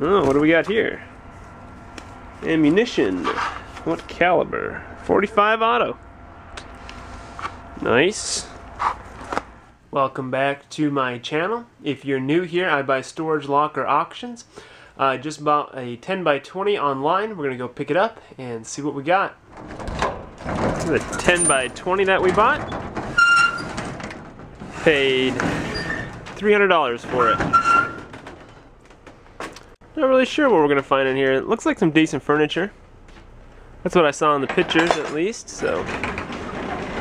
Oh, what do we got here? Ammunition. What caliber? 45 auto. Nice. Welcome back to my channel. If you're new here, I buy storage locker auctions. I just bought a 10x20 online. We're gonna go pick it up and see what we got. The 10x20 that we bought. Paid $300 for it. Not really sure what we're gonna find in here. It looks like some decent furniture. That's what I saw in the pictures, at least. So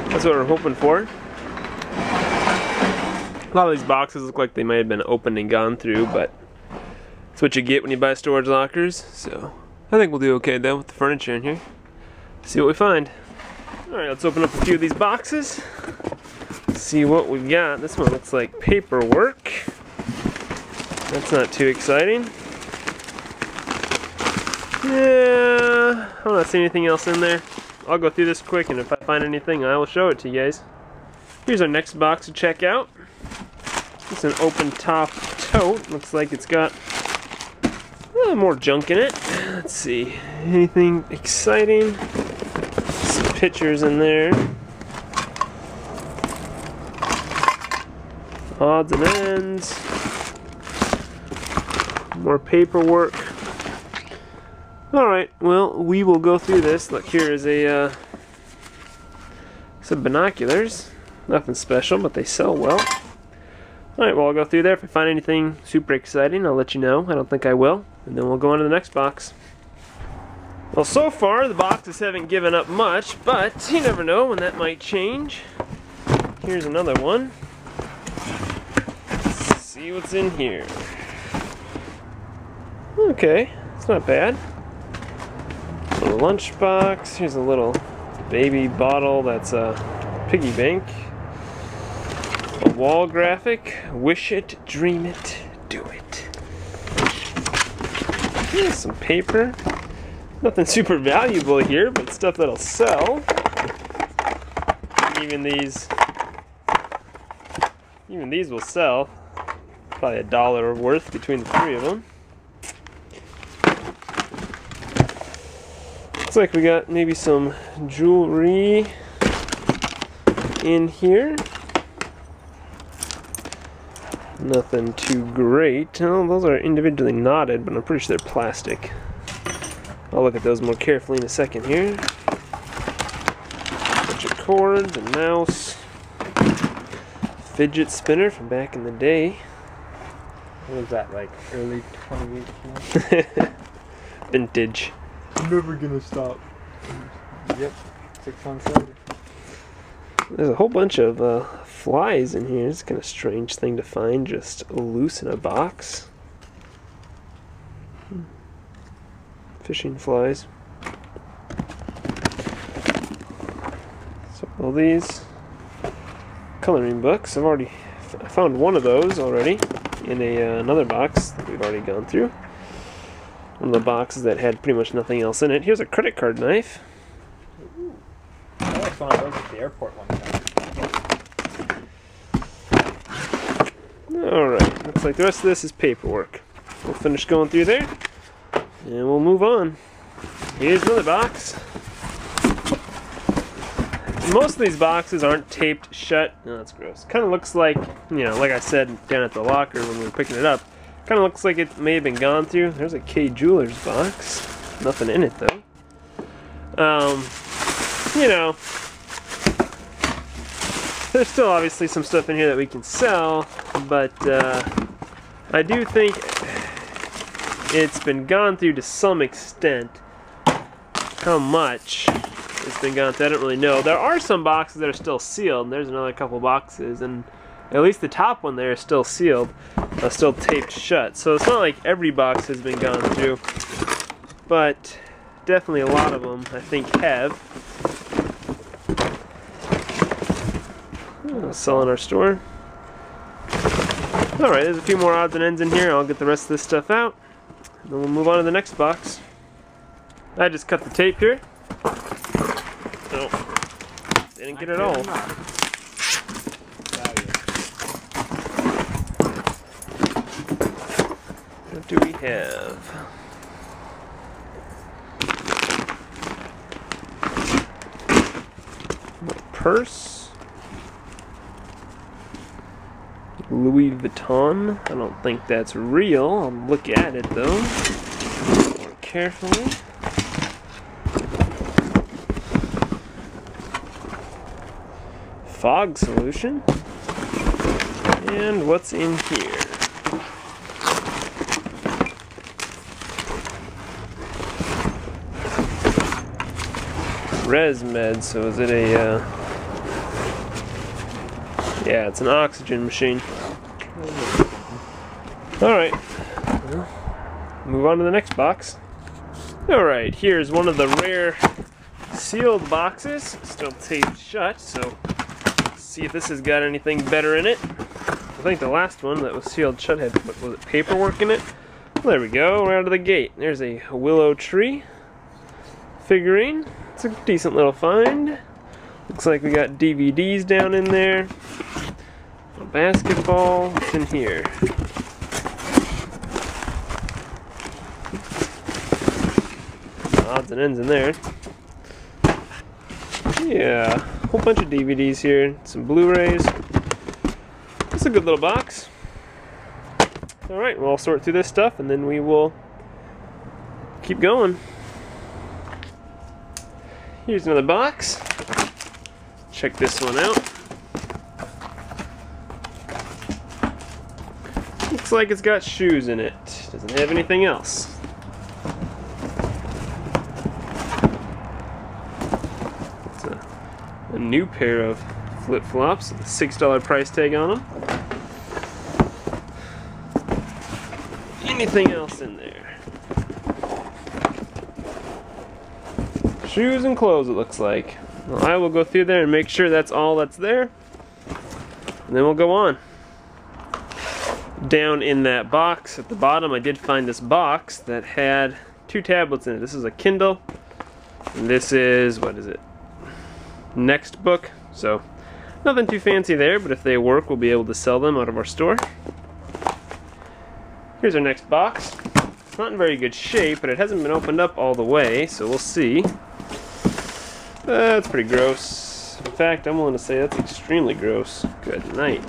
that's what we're hoping for. A lot of these boxes look like they might have been opened and gone through, but that's what you get when you buy storage lockers. So I think we'll do okay though with the furniture in here. See what we find. Alright, let's open up a few of these boxes. See what we got. This one looks like paperwork. That's not too exciting. Yeah, I'm not seeing anything else in there. I'll go through this quick, and if I find anything, I will show it to you guys. Here's our next box to check out. It's an open top tote. Looks like it's got more junk in it. Let's see. Anything exciting? Some pictures in there. Odds and ends. More paperwork. Alright, well, we will go through this. Look, here is some binoculars. Nothing special, but they sell well. Alright, well, I'll go through there. If I find anything super exciting, I'll let you know. I don't think I will. And then we'll go on to the next box. Well, so far, the boxes haven't given up much, but you never know when that might change. Here's another one. Let's see what's in here. Okay, it's not bad. A little lunchbox. Here's a little baby bottle that's a piggy bank. A wall graphic. Wish it, dream it, do it. Here's some paper. Nothing super valuable here, but stuff that'll sell. Even these will sell. Probably $1 worth between the three of them. Looks like we got maybe some jewelry in here. Nothing too great. Oh, those are individually knotted, but I'm pretty sure they're plastic. I'll look at those more carefully in a second here. Bunch of cords, a mouse, fidget spinner from back in the day. What was that, like early 2018? Vintage. Never gonna stop. Yep, 6 months later. There's a whole bunch of flies in here. It's kind of a strange thing to find just loose in a box. Fishing flies. So all these coloring books. I found one of those already in another box that we've already gone through. One of the boxes that had pretty much nothing else in it. Here's a credit card knife. Ooh. I like one of those at the airport one time. Alright, looks like the rest of this is paperwork. We'll finish going through there, and we'll move on. Here's another box. Most of these boxes aren't taped shut. No, that's gross. Kind of looks like, you know, like I said down at the locker when we were picking it up, kind of looks like it may have been gone through. There's a Kay Jewelers box. Nothing in it, though. You know, there's still obviously some stuff in here that we can sell, but I do think it's been gone through to some extent. How much it's been gone through, I don't really know. There are some boxes that are still sealed, and there's another couple boxes, and at least the top one there is still sealed, still taped shut. So it's not like every box has been gone through, but definitely a lot of them, I think, have. Sell in our store. Alright, there's a few more odds and ends in here. I'll get the rest of this stuff out, and then we'll move on to the next box. I just cut the tape here. Oh, didn't get it all. do we have? Purse. Louis Vuitton. I don't think that's real. I'll look at it though more carefully. Fog solution. And what's in here? ResMed, so is it a, yeah, it's an oxygen machine. Alright, move on to the next box. Alright, here's one of the rare sealed boxes, still taped shut, so let's see if this has got anything better in it. I think the last one that was sealed shut had, what was it, paperwork in it? Well, there we go, right out of the gate. There's a willow tree figurine. It's a decent little find. Looks like we got DVDs down in there. A basketball. What's in here? Odds and ends in there. Yeah, a whole bunch of DVDs here. Some Blu-rays. It's a good little box. Alright, well, I'll sort through this stuff and then we will keep going. Here's another box. Check this one out. Looks like it's got shoes in it. Doesn't have anything else. It's a new pair of flip-flops with a $6 price tag on them. Anything else in there? Shoes and clothes, it looks like. Well, I will go through there and make sure that's all that's there. And then we'll go on. Down in that box at the bottom, I did find this box that had 2 tablets in it. This is a Kindle. And this is, what is it? Next Book. So, nothing too fancy there, but if they work, we'll be able to sell them out of our store. Here's our next box. It's not in very good shape, but it hasn't been opened up all the way, so we'll see. That's pretty gross. In fact, I'm willing to say that's extremely gross. Good night.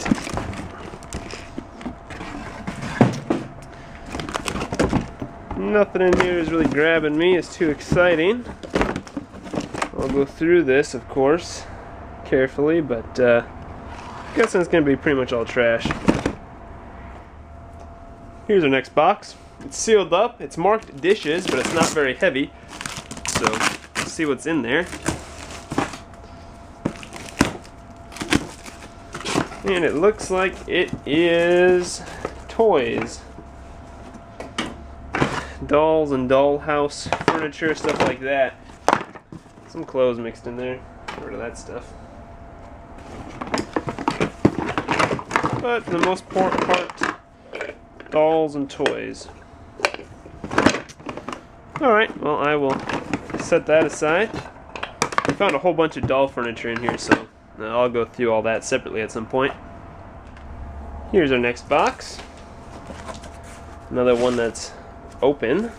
Nothing in here is really grabbing me. It's too exciting. I'll go through this, of course, carefully, but I'm guessing it's going to be pretty much all trash. Here's our next box. It's sealed up. It's marked dishes, but it's not very heavy. So, let's see what's in there. And it looks like it is toys. Dolls and dollhouse furniture, stuff like that. Some clothes mixed in there. Get rid of that stuff. But for the most part, dolls and toys. Alright, well, I will set that aside. I found a whole bunch of doll furniture in here, so I'll go through all that separately at some point. Here's our next box. Another one that's open.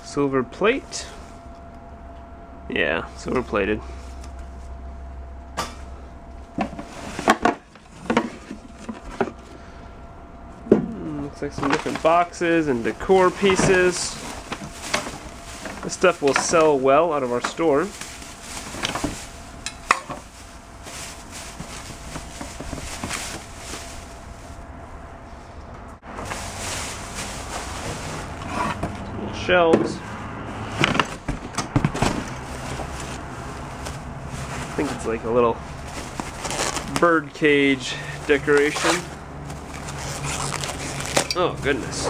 Silver plate. Yeah, silver plated. Looks like some different boxes and decor pieces. This stuff will sell well out of our store. Shelves. I think it's like a little bird cage decoration. Oh goodness.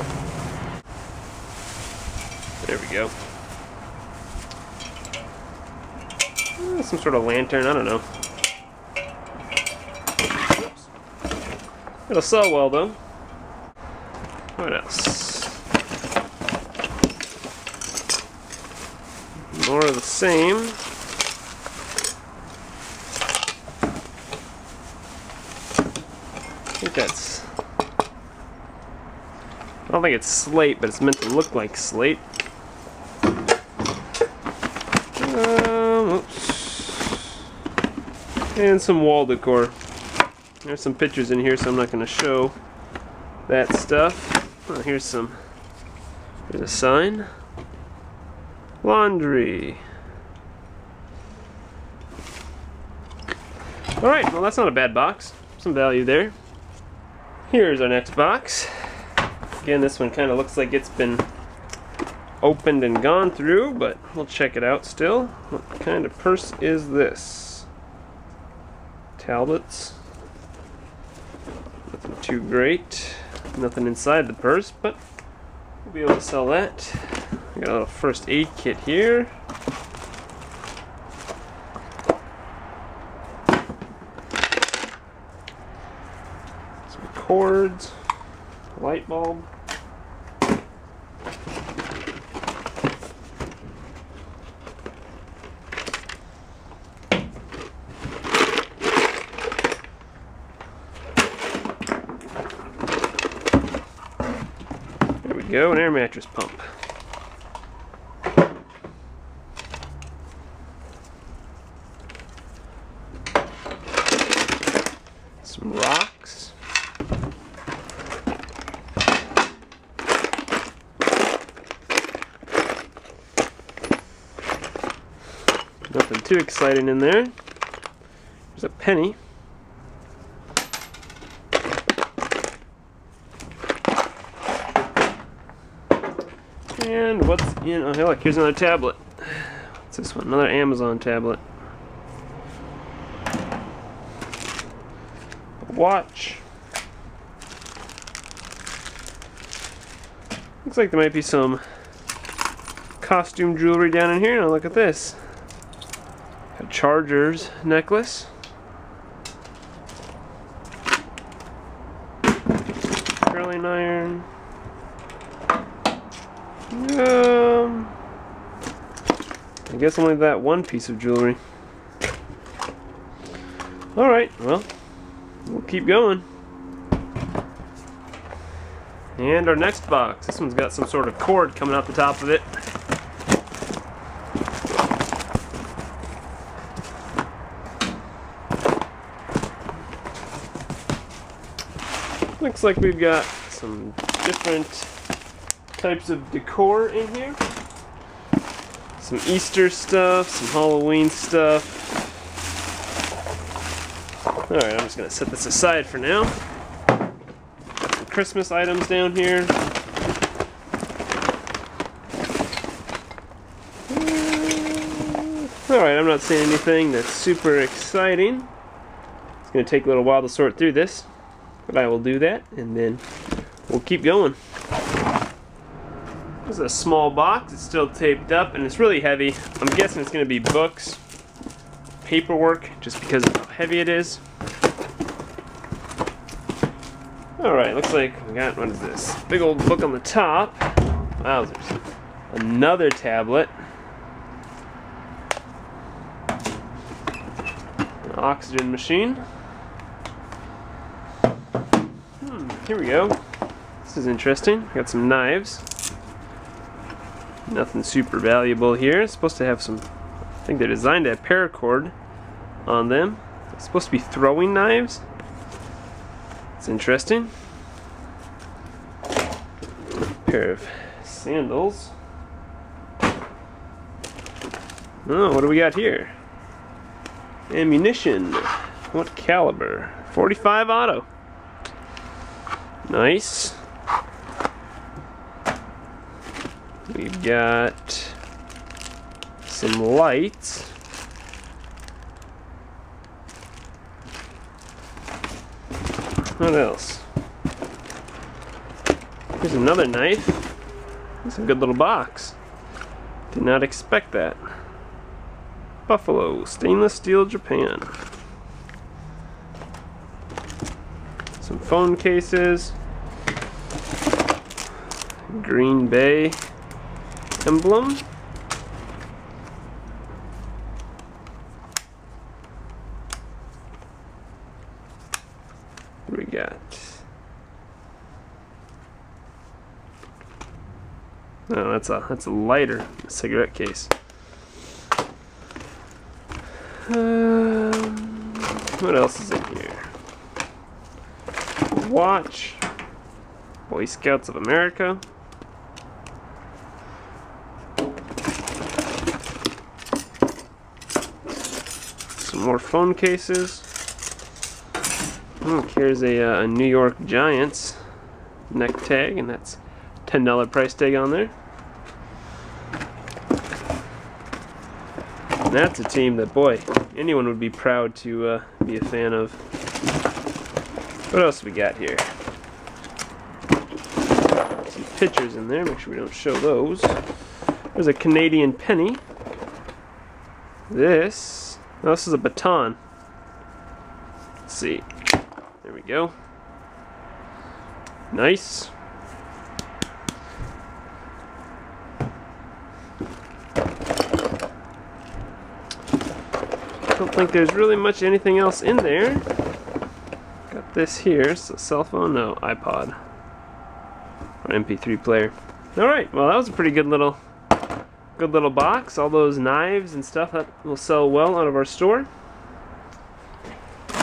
There we go. Some sort of lantern, I don't know. Oops. It'll sell well though. What else? More of the same. I think that's I don't think it's slate, but it's meant to look like slate. Oops. And some wall decor. There's some pictures in here, so I'm not going to show that stuff. Oh, here's a sign. Laundry. Alright, well that's not a bad box. Some value there. Here's our next box. Again, this one kind of looks like it's been opened and gone through, but we'll check it out still. What kind of purse is this? Tablets. Nothing too great. Nothing inside the purse, but we'll be able to sell that. We got a little first aid kit here. Some cords, light bulb. There we go, an air mattress pump. Some rocks. Nothing too exciting in there. There's a penny. And what's in... Oh, hey, look, here's another tablet. What's this one? Another Amazon tablet. A watch. Looks like there might be some costume jewelry down in here. Now look at this. A Chargers necklace. Curling iron. I guess only that one piece of jewelry. Alright, well, we'll keep going. And our next box. This one's got some sort of cord coming out the top of it. Looks like we've got some different types of decor in here. Some Easter stuff, some Halloween stuff. Alright, I'm just going to set this aside for now. Got some Christmas items down here. Alright, I'm not seeing anything that's super exciting. It's going to take a little while to sort through this, but I will do that, and then we'll keep going. This is a small box, it's still taped up, and it's really heavy. I'm guessing it's going to be books, paperwork, just because of how heavy it is. Alright, looks like we got, what is this? Big old book on the top. Wowzers. Another tablet. An oxygen machine. Here we go. This is interesting. Got some knives. Nothing super valuable here. It's supposed to have some, I think they're designed to have paracord on them. It's supposed to be throwing knives. It's interesting. A pair of sandals. Oh, what do we got here? Ammunition. What caliber? .45 auto. Nice. We've got some lights. What else? Here's another knife. It's a good little box. Did not expect that. Buffalo, stainless steel, Japan. Some phone cases. Green Bay emblem. What do we got? Oh, that's a lighter, a cigarette case. What else is in here? Watch. Boy Scouts of America. Some more phone cases. Look, here's a New York Giants neck tag, and that's $10 price tag on there. And that's a team that, boy, anyone would be proud to be a fan of. What else we got here? Some pictures in there, make sure we don't show those. There's a Canadian penny. This is a baton. Let's see. There we go. Nice. Don't think there's really much anything else in there. Got this here. It's a cell phone, no, iPod or MP3 player. All right, well that was a pretty good little box. All those knives and stuff that will sell well out of our store.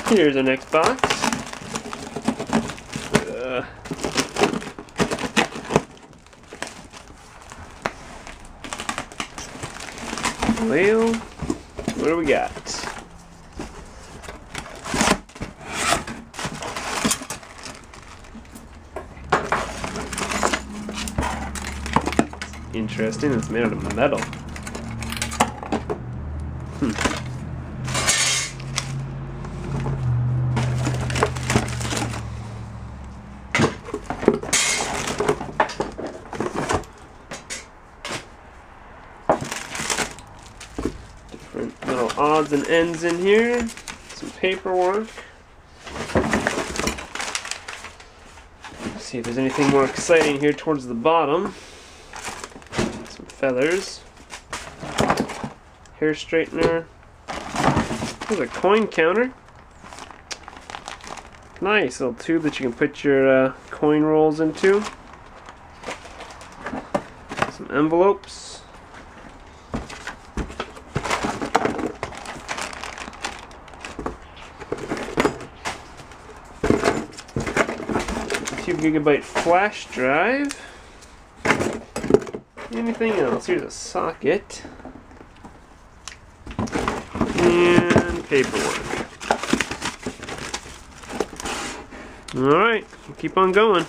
Here's our next box. Well, what do we got? Interesting, it's made out of metal. Different little odds and ends in here. Some paperwork. Let's see if there's anything more exciting here towards the bottom. Feathers, hair straightener. There's a coin counter. Nice little tube that you can put your coin rolls into. Some envelopes. A 2 GB flash drive. Anything else? Here's a socket. And paperwork. Alright, we'll keep on going.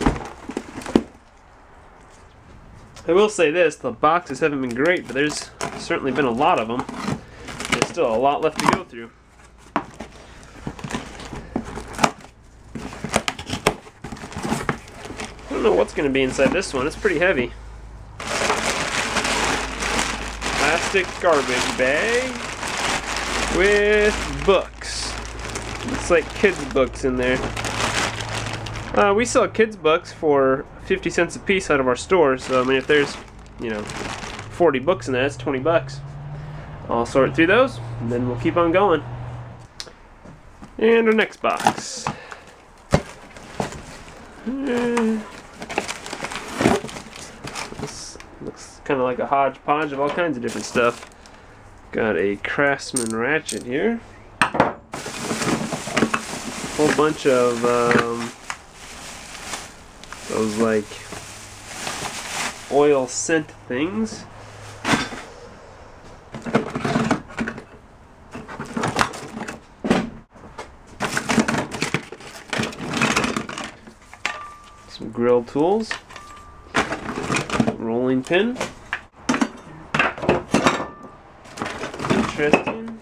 I will say this, the boxes haven't been great, but there's certainly been a lot of them. There's still a lot left to go through. I don't know what's going to be inside this one. It's pretty heavy. Plastic garbage bag with books. It's like kids' books in there. We sell kids' books for 50 cents a piece out of our store, so I mean if there's, 40 books in that, that's 20 bucks. I'll sort through those, and then we'll keep on going. And our next box. This looks kind of like a hodgepodge of all kinds of different stuff. Got a Craftsman ratchet here. A whole bunch of those like oil scent things. Some grill tools. Rolling pin. Interesting.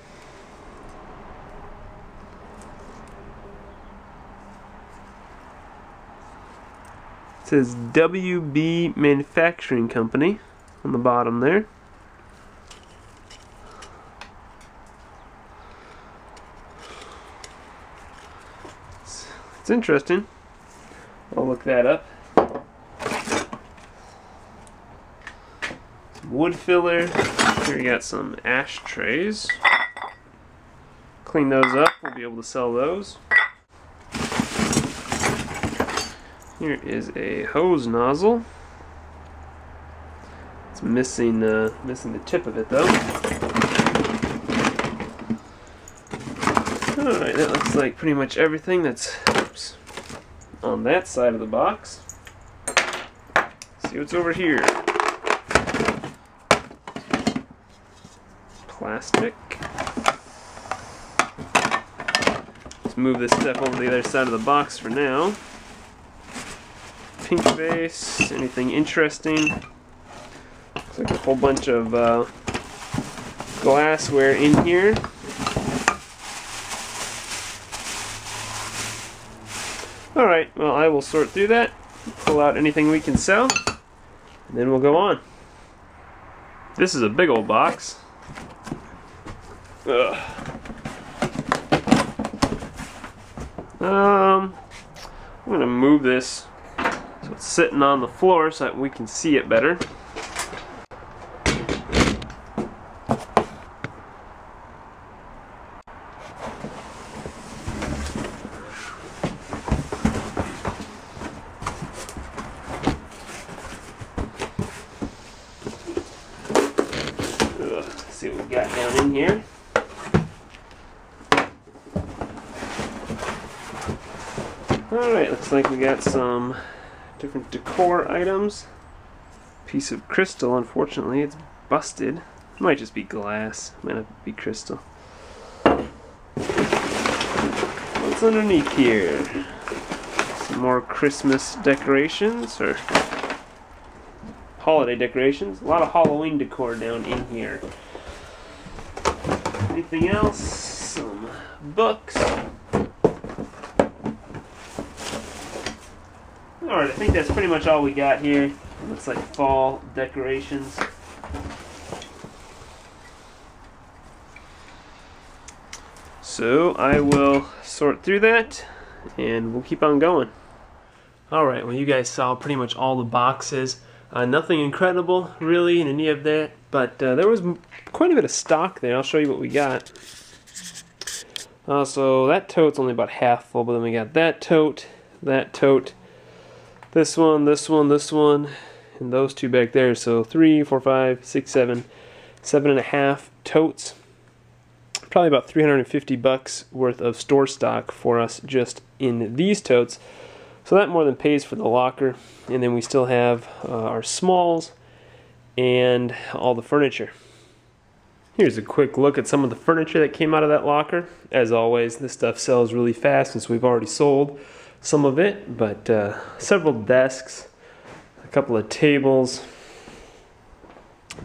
It says WB Manufacturing Company on the bottom there. It's interesting. I'll look that up. Some wood filler. Here we got some ashtrays. Clean those up, we'll be able to sell those. Here is a hose nozzle. It's missing missing the tip of it though. Alright, that looks like pretty much everything that's on that side of the box. Let's see what's over here. Plastic. Let's move this stuff over to the other side of the box for now. Pink base, anything interesting? Looks like a whole bunch of glassware in here. Alright, well I will sort through that, pull out anything we can sell, and then we'll go on. This is a big old box. Ugh. I'm going to move this so it's sitting on the floor so that we can see it better. Let's see what we got down in here. Alright, looks like we got some different decor items. Piece of crystal, unfortunately, it's busted. It might just be glass, might not be crystal. What's underneath here? Some more Christmas decorations, or holiday decorations. A lot of Halloween decor down in here. Anything else? Some books. Alright, I think that's pretty much all we got here. Looks like fall decorations. So I will sort through that and we'll keep on going. Alright, well you guys saw pretty much all the boxes. Nothing incredible really in any of that, but there was quite a bit of stock there. I'll show you what we got. So that tote's only about half full, but then we got that tote, this one, this one, this one, and those two back there. So 3, 4, 5, 6, 7, 7.5 totes. Probably about $350 worth of store stock for us just in these totes. So that more than pays for the locker. And then we still have our smalls and all the furniture. Here's a quick look at some of the furniture that came out of that locker. As always, this stuff sells really fast since we've already sold some of it, but several desks, a couple of tables,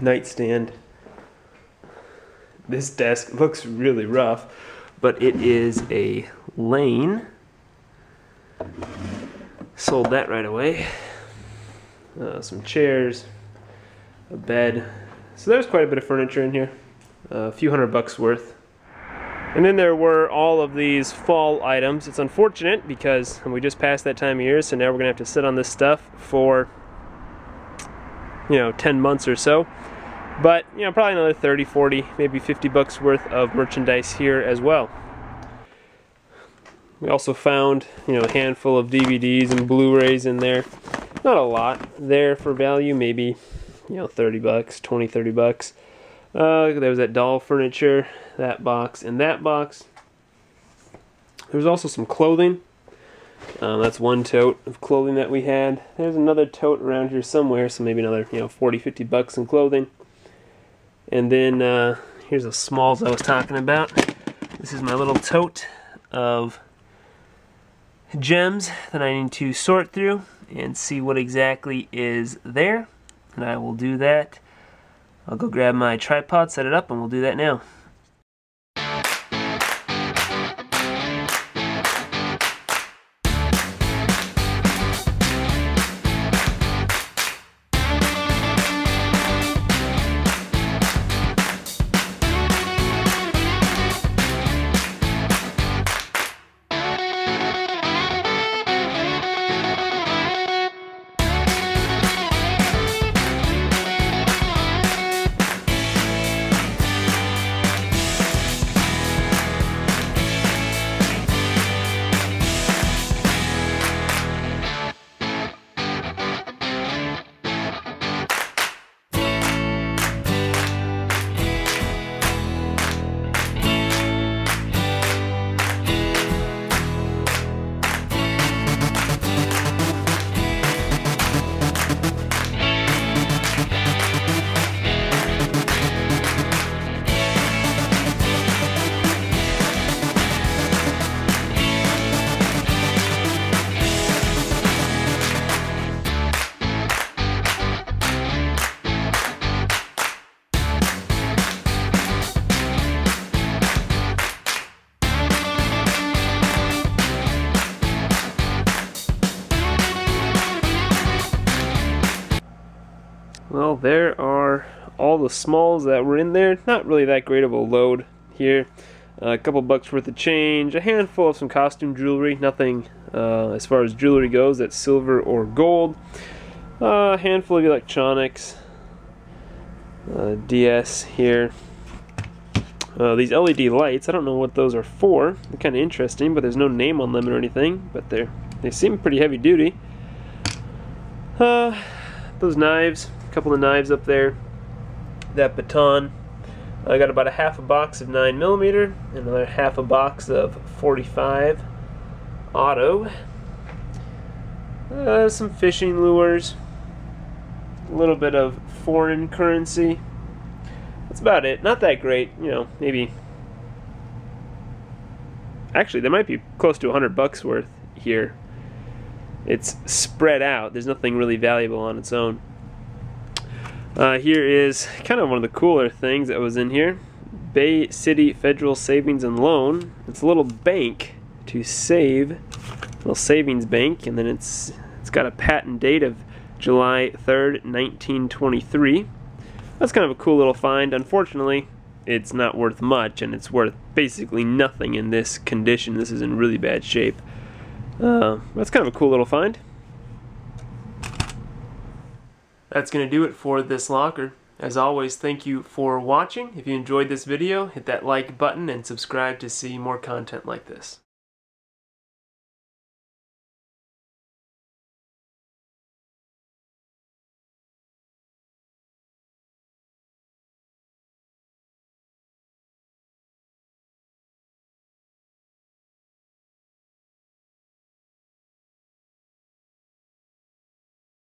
nightstand. This desk looks really rough, but it is a Lane. Sold that right away. Some chairs, a bed. So there's quite a bit of furniture in here, a few $100 worth. And then there were all of these fall items. It's unfortunate because we just passed that time of year, so now we're gonna have to sit on this stuff for 10 months or so. But probably another 30, 40, maybe $50 worth of merchandise here as well. We also found a handful of DVDs and Blu-rays in there. Not a lot there for value, maybe $30, 20, $30. There was that doll furniture, that box, and that box. There was also some clothing. That's one tote of clothing that we had. There's another tote around here somewhere, so maybe another 40, $50 in clothing. And then here's the smalls I was talking about. This is my little tote of gems that I need to sort through and see what exactly is there. And I will do that. I'll go grab my tripod, set it up, and we'll do that now. Well, there are all the smalls that were in there. Not really that great of a load here. A couple bucks worth of change, a handful of some costume jewelry, nothing as far as jewelry goes that's silver or gold. A handful of electronics, DS here. These LED lights, I don't know what those are for. They're kind of interesting, but there's no name on them or anything, but they seem pretty heavy duty. Those knives, a couple of knives up there. That baton. I got about a half a box of 9mm, and another half a box of 45 auto. Some fishing lures, a little bit of foreign currency. That's about it. Not that great, you know, maybe. Actually, there might be close to $100 worth here. It's spread out. There's nothing really valuable on its own. Here is kind of one of the cooler things that was in here. Bay City Federal Savings and Loan. It's a little bank to save, a little savings bank, and then it's got a patent date of July 3rd, 1923. That's kind of a cool little find. Unfortunately, it's not worth much, and it's worth basically nothing in this condition. This is in really bad shape. That's kind of a cool little find. That's going to do it for this locker. As always, thank you for watching. If you enjoyed this video, hit that like button and subscribe to see more content like this.